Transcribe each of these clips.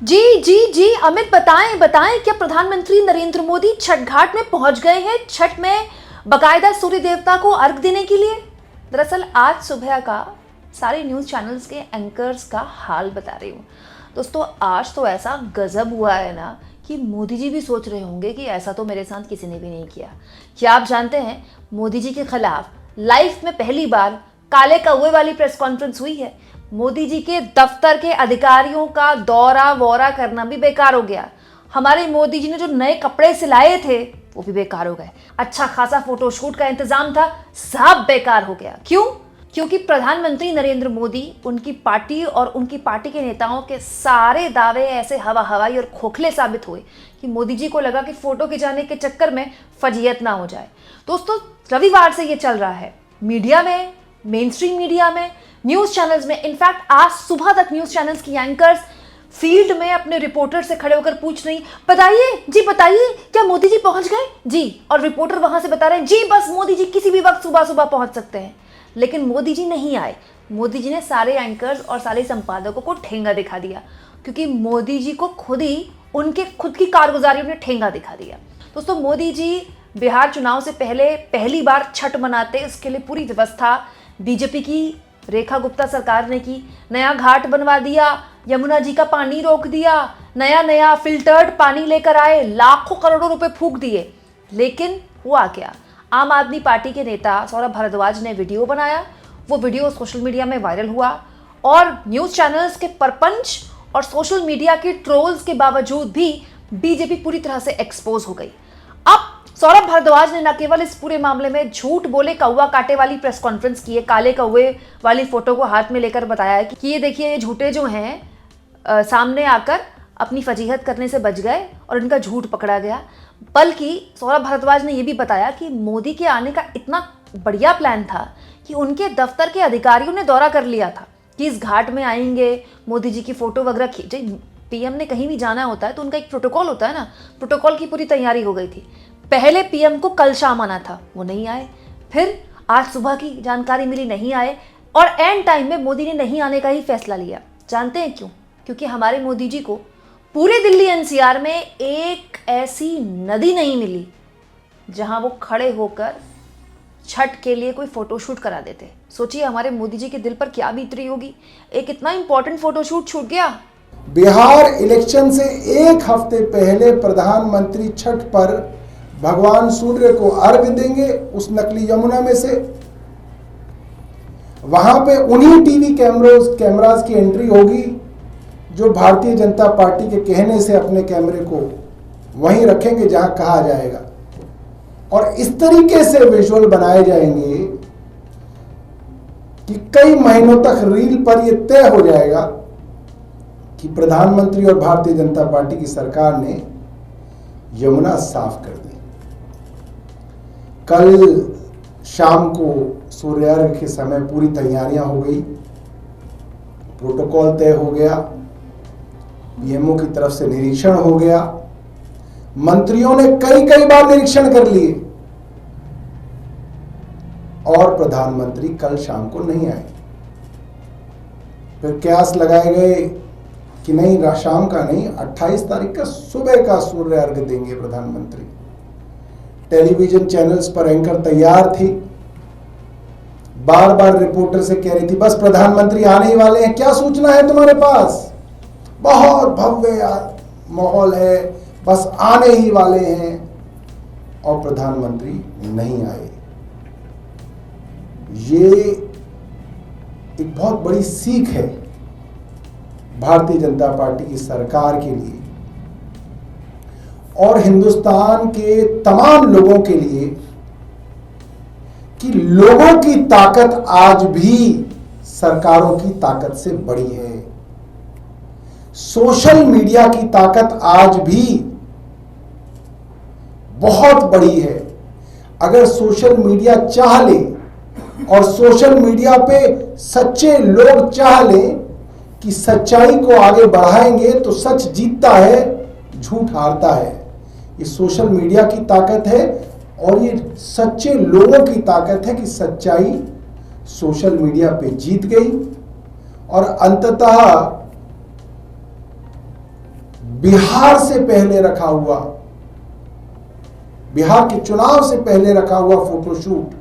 जी जी जी अमित, बताएं बताएं, क्या प्रधानमंत्री नरेंद्र मोदी छठ घाट में पहुंच गए हैं छठ में बकायदा सूर्य देवता को अर्घ देने के लिए? दरअसल आज सुबह का सारे न्यूज़ चैनल्स के एंकर्स का हाल बता रही हूँ। दोस्तों आज तो ऐसा गजब हुआ है ना कि मोदी जी भी सोच रहे होंगे कि ऐसा तो मेरे साथ किसी ने भी नहीं किया। क्या आप जानते हैं मोदी जी के खिलाफ लाइफ में पहली बार काले कौवे वाली प्रेस कॉन्फ्रेंस हुई है। मोदी जी के दफ्तर के अधिकारियों का दौरा वौरा करना भी बेकार हो गया। हमारे मोदी जी ने जो नए कपड़े सिलाए थे वो भी बेकार हो गए। अच्छा खासा फोटोशूट का इंतजाम था, सब बेकार हो गया। क्यों? क्योंकि प्रधानमंत्री नरेंद्र मोदी, उनकी पार्टी और उनकी पार्टी के नेताओं के सारे दावे ऐसे हवा हवाई और खोखले साबित हुए कि मोदी जी को लगा कि फोटो खिंचाने के चक्कर में फजीयत ना हो जाए। दोस्तों रविवार से ये चल रहा है मीडिया में, मेन स्ट्रीम मीडिया में, न्यूज चैनल्स में। इनफैक्ट आज सुबह तक न्यूज चैनल्स की एंकर्स फील्ड में अपने रिपोर्टर से खड़े होकर पूछ रही, बताइए जी बताइए, क्या मोदी जी पहुंच गए जी? और रिपोर्टर वहां से बता रहे हैं जी बस मोदी जी किसी भी वक्त सुबह सुबह पहुंच सकते हैं। लेकिन मोदी जी नहीं आए। मोदी जी ने सारे एंकर्स और सारे संपादकों को ठेंगा दिखा दिया, क्योंकि मोदी जी को खुद ही उनके खुद की कारगुजारियों ने ठेंगा दिखा दिया। दोस्तों मोदी जी बिहार चुनाव से पहले पहली बार छठ मनाते, इसके लिए पूरी व्यवस्था बीजेपी की रेखा गुप्ता सरकार ने की। नया घाट बनवा दिया, यमुना जी का पानी रोक दिया, नया नया फिल्टर्ड पानी लेकर आए, लाखों करोड़ों रुपए फूंक दिए। लेकिन हुआ क्या? आम आदमी पार्टी के नेता सौरभ भारद्वाज ने वीडियो बनाया, वो वीडियो सोशल मीडिया में वायरल हुआ और न्यूज़ चैनल्स के परपंच और सोशल मीडिया के ट्रोल्स के बावजूद भी बीजेपी पूरी तरह से एक्सपोज हो गई। अब सौरभ भारद्वाज ने न केवल इस पूरे मामले में झूठ बोले कौवा काटे वाली प्रेस कॉन्फ्रेंस की है, काले कौवे वाली फोटो को हाथ में लेकर बताया है कि ये देखिए ये झूठे जो हैं सामने आकर अपनी फजीहत करने से बच गए और इनका झूठ पकड़ा गया। बल्कि सौरभ भारद्वाज ने यह भी बताया कि मोदी के आने का इतना बढ़िया प्लान था कि उनके दफ्तर के अधिकारियों ने दौरा कर लिया था कि इस घाट में आएंगे, मोदी जी की फोटो वगैरह खींचे। पीएम ने कहीं भी जाना होता है तो उनका एक प्रोटोकॉल होता है ना, प्रोटोकॉल की पूरी तैयारी हो गई थी। पहले पीएम को कल शाम आना था, वो नहीं आए। फिर आज सुबह की जानकारी मिली, नहीं आए। और एंड टाइम में मोदी ने नहीं आने का ही फैसला लिया। जानते हैं क्यों? क्योंकि हमारे मोदी जी को पूरे दिल्ली एनसीआर में एक ऐसी नदी नहीं मिली जहां वो खड़े होकर छठ के लिए कोई फोटोशूट करा देते। सोचिए हमारे मोदी जी के दिल पर क्या बीत रही होगी। एक इतना इंपॉर्टेंट फोटोशूट छूट गया। बिहार इलेक्शन से एक हफ्ते पहले प्रधानमंत्री छठ पर भगवान सूर्य को अर्घ देंगे उस नकली यमुना में से। वहां पे उन्हीं टीवी कैमरास की एंट्री होगी जो भारतीय जनता पार्टी के कहने से अपने कैमरे को वहीं रखेंगे जहां कहा जाएगा, और इस तरीके से विजुअल बनाए जाएंगे कि कई महीनों तक रील पर यह तय हो जाएगा कि प्रधानमंत्री और भारतीय जनता पार्टी की सरकार ने यमुना साफ कर दी। कल शाम को सूर्यार्घ के समय पूरी तैयारियां हो गई, प्रोटोकॉल तय हो गया, पीएमओ की तरफ से निरीक्षण हो गया, मंत्रियों ने कई बार निरीक्षण कर लिए और प्रधानमंत्री कल शाम को नहीं आए। फिर कयास लगाए गए कि नहीं, शाम का नहीं, 28 तारीख का सुबह का सूर्य अर्घ देंगे प्रधानमंत्री। टेलीविजन चैनल्स पर एंकर तैयार थी, बार बार रिपोर्टर से कह रही थी बस प्रधानमंत्री आने ही वाले हैं, क्या सूचना है तुम्हारे पास, बहुत भव्य माहौल है, बस आने ही वाले हैं, और प्रधानमंत्री नहीं आए। ये एक बहुत बड़ी सीख है भारतीय जनता पार्टी की सरकार के लिए और हिंदुस्तान के तमाम लोगों के लिए कि लोगों की ताकत आज भी सरकारों की ताकत से बड़ी है। सोशल मीडिया की ताकत आज भी बहुत बड़ी है। अगर सोशल मीडिया चाह ले और सोशल मीडिया पे सच्चे लोग चाह लें कि सच्चाई को आगे बढ़ाएंगे तो सच जीतता है, झूठ हारता है। ये सोशल मीडिया की ताकत है और ये सच्चे लोगों की ताकत है कि सच्चाई सोशल मीडिया पे जीत गई और अंततः बिहार से पहले रखा हुआ, बिहार के चुनाव से पहले रखा हुआ फोटोशूट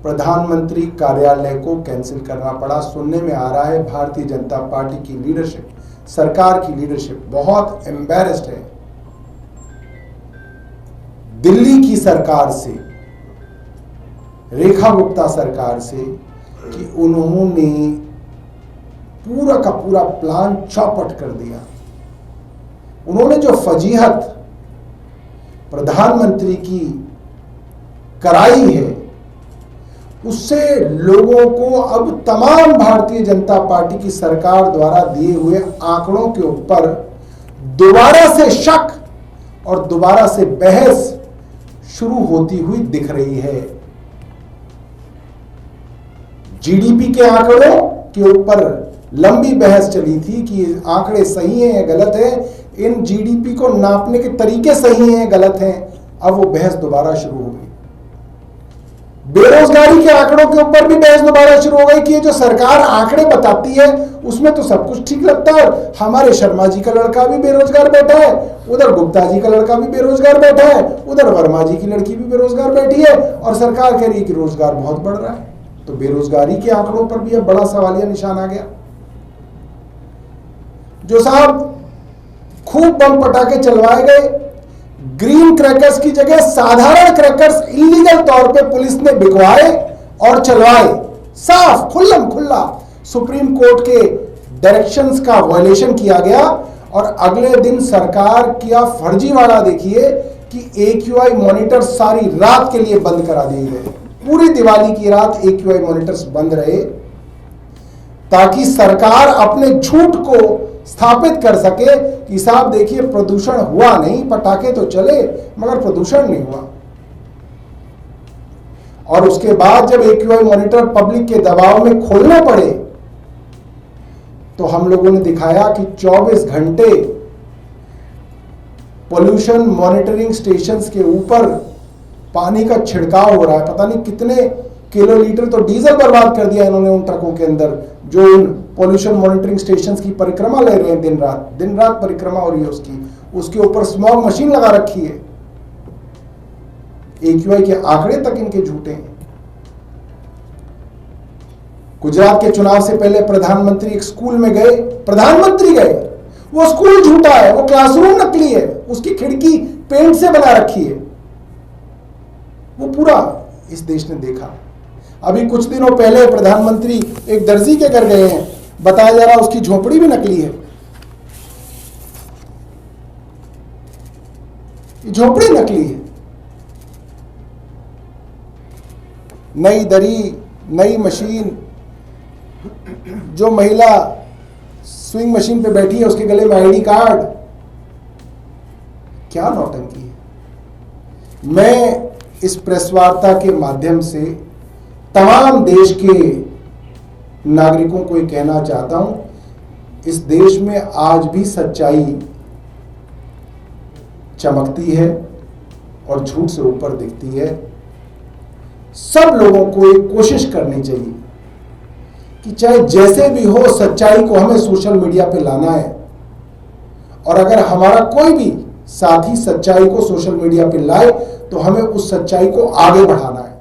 प्रधानमंत्री कार्यालय को कैंसिल करना पड़ा। सुनने में आ रहा है भारतीय जनता पार्टी की लीडरशिप, सरकार की लीडरशिप बहुत एम्बैरेस्ड है दिल्ली की सरकार से, रेखा गुप्ता सरकार से, कि उन्होंने पूरा का पूरा प्लान चौपट कर दिया। उन्होंने जो फजीहत प्रधानमंत्री की कराई है, उससे लोगों को अब तमाम भारतीय जनता पार्टी की सरकार द्वारा दिए हुए आंकड़ों के ऊपर दोबारा से शक और दोबारा से बहस शुरू होती हुई दिख रही है। जीडीपी के आंकड़ों के ऊपर लंबी बहस चली थी कि आंकड़े सही हैं या गलत है, इन जीडीपी को नापने के तरीके सही हैं गलत हैं। अब वो बहस दोबारा शुरू हो गई। बेरोजगारी के आंकड़ों के ऊपर भी बहस दोबारा शुरू हो गई कि ये जो सरकार आंकड़े बताती है उसमें तो सब कुछ ठीक लगता है, हमारे शर्मा जी का लड़का भी बेरोजगार बैठा है, उधर गुप्ता जी का लड़का भी बेरोजगार बैठा है, उधर वर्मा जी की लड़की भी बेरोजगार बैठी है, और सरकार कह रही है कि रोजगार बहुत बढ़ रहा है। तो बेरोजगारी के आंकड़ों पर भी अब बड़ा सवालिया निशान आ गया। जो साहब खूब बम पटाखे चलवाए गए, ग्रीन क्रैकर्स की जगह साधारण क्रैकर्स इलीगल तौर पे पुलिस ने बिकवाए और चलवाए, साफ खुल्लम खुल्ला सुप्रीम कोर्ट के डायरेक्शंस का वायलेशन किया गया। और अगले दिन सरकार किया फर्जीवाड़ा देखिए कि AQI मॉनिटर सारी रात के लिए बंद करा दिए गए। पूरी दिवाली की रात AQI मॉनिटर्स बंद रहे ताकि सरकार अपने झूठ को स्थापित कर सके कि साहब देखिए प्रदूषण हुआ नहीं, पटाखे तो चले मगर प्रदूषण नहीं हुआ। और उसके बाद जब AQI मॉनिटर पब्लिक के दबाव में खोलने पड़े तो हम लोगों ने दिखाया कि 24 घंटे पोल्यूशन मॉनिटरिंग स्टेशंस के ऊपर पानी का छिड़काव हो रहा है। पता नहीं कितने किलोलीटर तो डीजल बर्बाद कर दिया इन्होंने उन ट्रकों के अंदर जो उन पोल्यूशन मॉनिटरिंग स्टेशंस की परिक्रमा ले रहे हैं। दिन रात परिक्रमा हो रही है उसके ऊपर स्मॉग मशीन लगा रखी है। AQI के आंकड़े तक इनके झूठे हैं। गुजरात के चुनाव से पहले प्रधानमंत्री एक स्कूल में गए, प्रधानमंत्री गए, वो स्कूल झूठा है, वो क्लासरूम नकली है, उसकी खिड़की पेंट से बना रखी है। वो पूरा इस देश ने देखा। अभी कुछ दिनों पहले प्रधानमंत्री एक दर्जी के घर गए हैं, बताया जा रहा उसकी झोपड़ी भी नकली है। झोपड़ी नकली है। नई दरी, नई मशीन, जो महिला स्विंग मशीन पे बैठी है उसके गले में ID कार्ड। क्या नौटंकी है। मैं इस प्रेस वार्ता के माध्यम से तमाम देश के नागरिकों को ये कहना चाहता हूं, इस देश में आज भी सच्चाई चमकती है और झूठ से ऊपर दिखती है। सब लोगों को एक कोशिश करनी चाहिए कि चाहे जैसे भी हो सच्चाई को हमें सोशल मीडिया पे लाना है, और अगर हमारा कोई भी साथी सच्चाई को सोशल मीडिया पे लाए तो हमें उस सच्चाई को आगे बढ़ाना है।